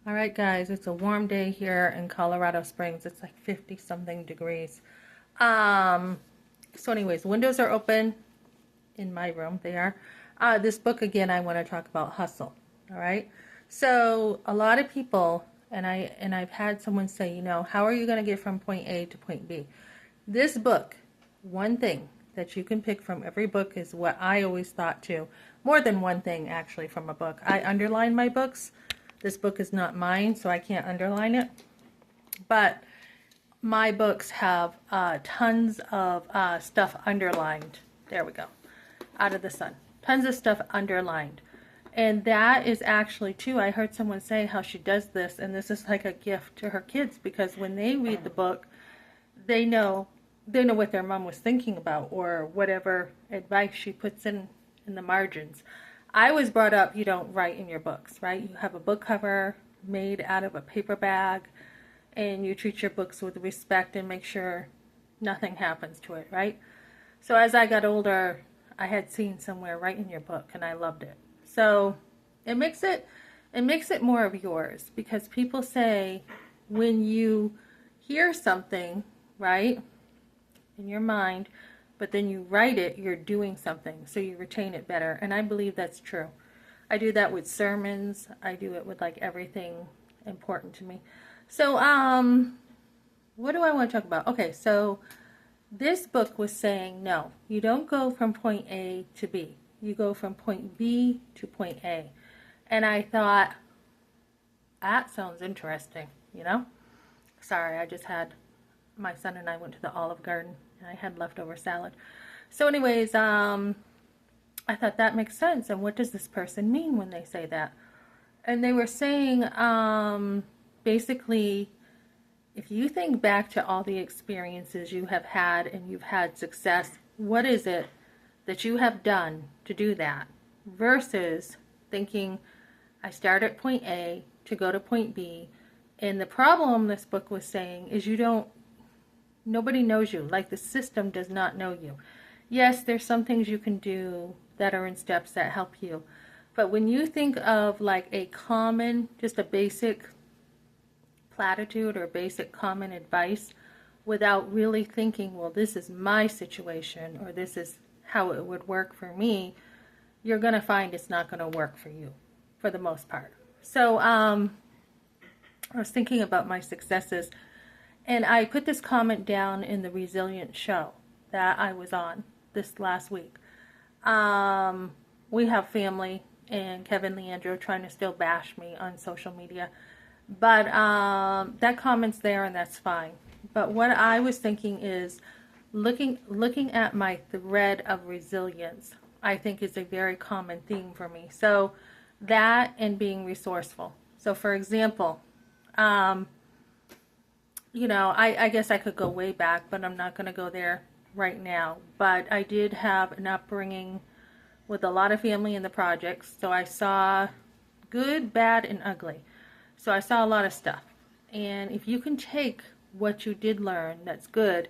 All right, guys, it's a warm day here in Colorado Springs. It's like 50 something degrees. Um, so anyways, windows are open in my room. They are. This book again, I want to talk about hustle. All right. So a lot of people, and I've had someone say, how are you going to get from point A to point B? This book, one thing that you can pick from every book is what I always thought too. More than one thing actually from a book. I underline my books. This book is not mine, so I can't underline it. But my books have tons of stuff underlined. There we go. Out of the sun. Tons of stuff underlined. And that is actually, too, I heard someone say how she does this, and this is like a gift to her kids, because when they read the book, they know what their mom was thinking about, or whatever advice she puts in the margins. I was brought up, you don't write in your books, right? You have a book cover made out of a paper bag, and you treat your books with respect and make sure nothing happens to it, right? So as I got older, I had seen somewhere write in your book, and I loved it. So it makes it more of yours, because people say when you hear something, right, in your mind, but then you write it, you're doing something, so you retain it better. And I believe that's true. I do that with sermons. I do it with like everything important to me. So, what do I want to talk about? Okay, so this book was saying, no, you don't go from point A to B. You go from point B to point A. And I thought, that sounds interesting, Sorry, I just had, my son and I went to the Olive Garden, and I had leftover salad. So anyways, I thought that makes sense. And what does this person mean when they say that? And they were saying, basically, if you think back to all the experiences you have had and you've had success, what is it that you have done to do that? Versus thinking, I start at point A to go to point B. And the problem this book was saying is nobody knows you. Like, the system does not know you. Yes, there's some things you can do that are in steps that help you. But when you think of like a common, just a basic platitude or basic common advice, without really thinking, well, this is my situation, or this is how it would work for me, you're going to find it's not going to work for you for the most part. So I was thinking about my successes, and I put this comment down in the Resilient show that I was on this last week. We have family, and Kevin Leandro trying to still bash me on social media. But that comment's there, and that's fine. But what I was thinking is, looking at my thread of resilience, I think is a very common theme for me. So that, and being resourceful. So for example, I guess I could go way back, but I'm not going to go there right now. But I did have an upbringing with a lot of family in the projects. So I saw good, bad, and ugly. So I saw a lot of stuff. And if you can take what you did learn that's good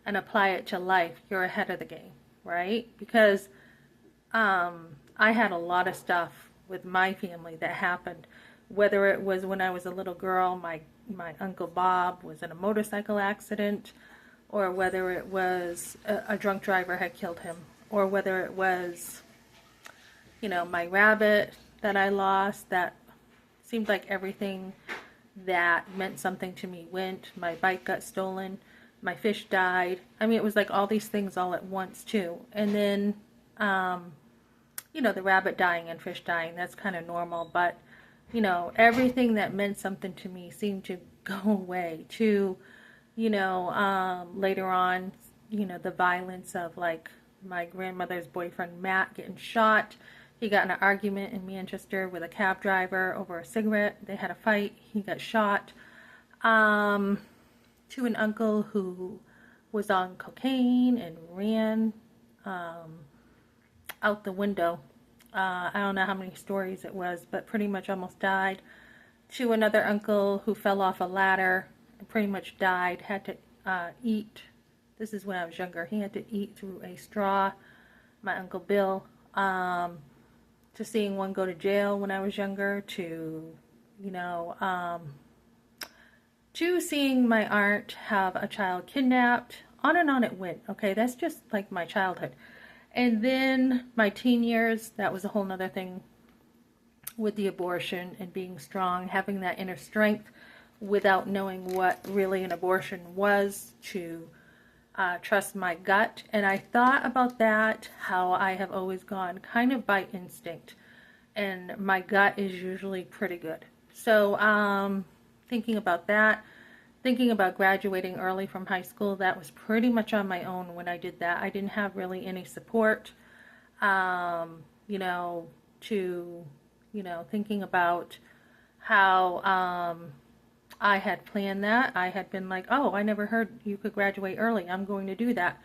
and apply it to life, you're ahead of the game, right? Because I had a lot of stuff with my family that happened. Whether it was when I was a little girl, my Uncle Bob was in a motorcycle accident, or whether it was a drunk driver had killed him, or whether it was, my rabbit that I lost, that seemed like everything that meant something to me went. My bike got stolen. My fish died. I mean, it was like all these things all at once, too. And then, the rabbit dying and fish dying, that's kind of normal. But, everything that meant something to me seemed to go away, to, later on, the violence of, like, my grandmother's boyfriend, Matt, getting shot. He got in an argument in Manchester with a cab driver over a cigarette. They had a fight. He got shot. To an uncle who was on cocaine and ran out the window. I don't know how many stories it was, but pretty much almost died. To another uncle who fell off a ladder and pretty much died. Had to eat. This is when I was younger. He had to eat through a straw. My Uncle Bill. To seeing one go to jail when I was younger, to you know, to seeing my aunt have a child kidnapped. On and on it went. Okay, that's just like my childhood. And then my teen years, that was a whole nother thing with the abortion and being strong, having that inner strength without knowing what really an abortion was, to trust my gut. And I thought about that, how I have always gone kind of by instinct. And my gut is usually pretty good. So thinking about that, thinking about graduating early from high school, that was pretty much on my own when I did that. I didn't have really any support, you know, to, you know, thinking about how I had planned that. I had been like, oh, I never heard you could graduate early. I'm going to do that.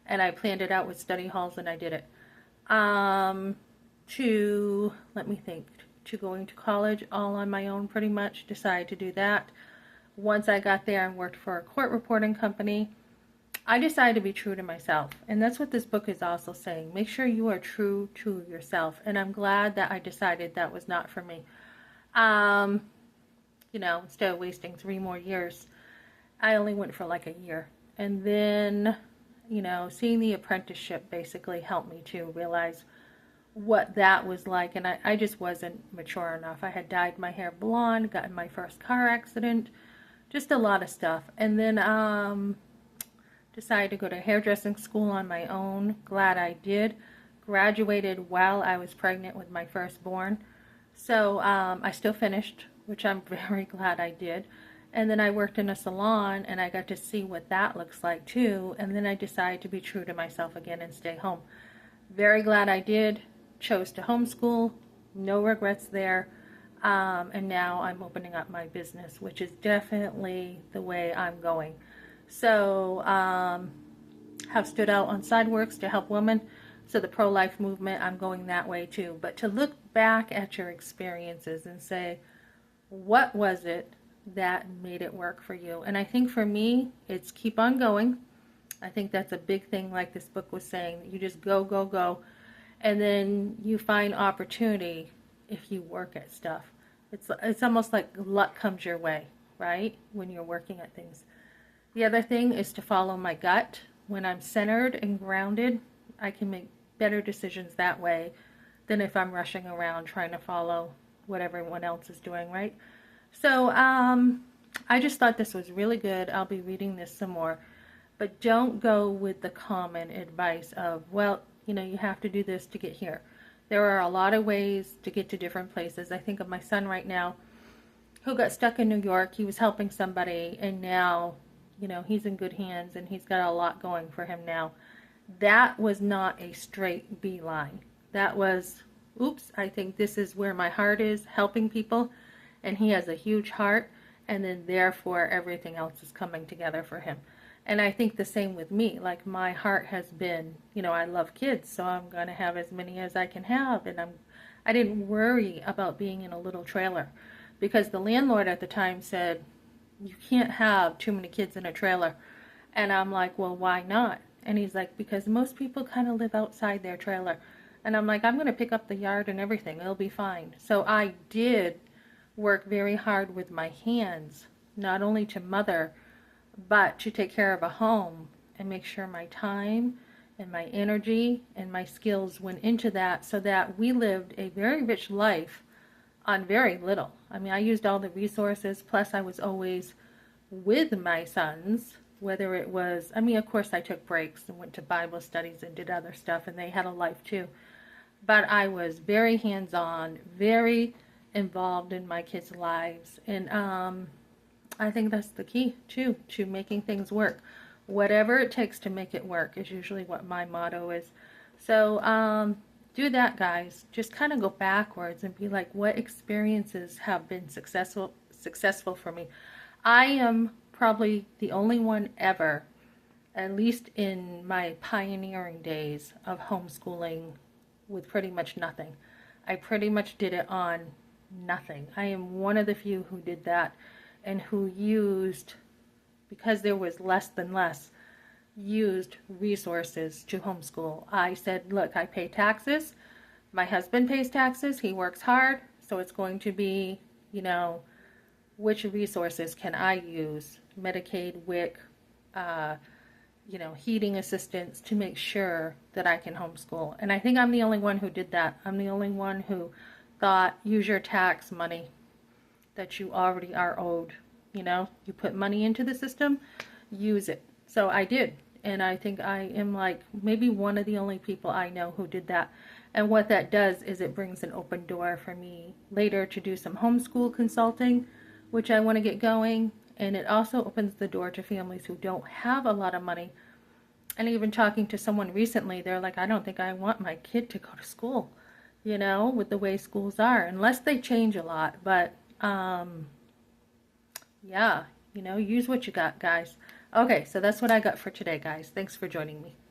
And I planned it out with study halls and I did it. To, let me think, to going to college all on my own pretty much, decided to do that. Once I got there and worked for a court reporting company, I decided to be true to myself. And that's what this book is also saying. Make sure you are true to yourself. And I'm glad that I decided that was not for me. You know, instead of wasting 3 more years, I only went for like a year. And then, you know, seeing the apprenticeship basically helped me to realize what that was like. And I just wasn't mature enough. I had dyed my hair blonde, got in my first car accident, just a lot of stuff. And then decided to go to hairdressing school on my own. Glad I did. Graduated while I was pregnant with my firstborn. So I still finished, which I'm very glad I did. And then I worked in a salon and I got to see what that looks like too. And then I decided to be true to myself again and stay home. Very glad I did. Chose to homeschool. No regrets there. And now I'm opening up my business, which is definitely the way I'm going. So have stood out on Sideworks to help women. So the pro-life movement, I'm going that way too. But to look back at your experiences and say, what was it that made it work for you? And I think for me, it's keep on going. I think that's a big thing, like this book was saying. You just go, go, go. And then you find opportunity if you work at stuff. It's almost like luck comes your way, right? When you're working at things. The other thing is to follow my gut. When I'm centered and grounded, I can make better decisions that way than if I'm rushing around trying to follow what everyone else is doing, right? So I just thought this was really good. I'll be reading this some more. But don't go with the common advice of, well, you know, you have to do this to get here. There are a lot of ways to get to different places. I think of my son right now who got stuck in New York. He was helping somebody and now, you know, he's in good hands and he's got a lot going for him now. That was not a straight beeline. That was, oops, I think this is where my heart is, helping people. And he has a huge heart. And then therefore everything else is coming together for him. And I think the same with me. Like my heart has been, you know, I love kids, so I'm going to have as many as I can have. And I didn't worry about being in a little trailer because the landlord at the time said, you can't have too many kids in a trailer. And I'm like, well, why not? And he's like, because most people kind of live outside their trailer. And I'm like, I'm going to pick up the yard and everything. It'll be fine. So I did work very hard with my hands, not only to mother, but to take care of a home and make sure my time and my energy and my skills went into that so that we lived a very rich life on very little. I mean, I used all the resources, plus I was always with my sons, whether it was, I mean, of course I took breaks and went to Bible studies and did other stuff, and they had a life too. But I was very hands-on, very involved in my kids' lives, and I think that's the key, too, to making things work. Whatever it takes to make it work is usually what my motto is. So do that, guys. Just kind of go backwards and be like, what experiences have been successful for me? I am probably the only one ever, at least in my pioneering days of homeschooling, with pretty much nothing. I pretty much did it on nothing. I am one of the few who did that. And who used, because there was less than less, used resources to homeschool. I said, look, I pay taxes. My husband pays taxes. He works hard. So it's going to be, you know, which resources can I use, Medicaid, WIC, you know, heating assistance, to make sure that I can homeschool. And I think I'm the only one who did that. I'm the only one who thought, use your tax money that you already are owed. You know, you put money into the system, use it. So I did. And I think I am like maybe one of the only people I know who did that. And what that does is it brings an open door for me later to do some homeschool consulting, which I want to get going. And it also opens the door to families who don't have a lot of money. And even talking to someone recently, they're like, I don't think I want my kid to go to school, you know, with the way schools are, unless they change a lot. But yeah, you know, use what you got, guys. Okay, so that's what I got for today, guys. Thanks for joining me.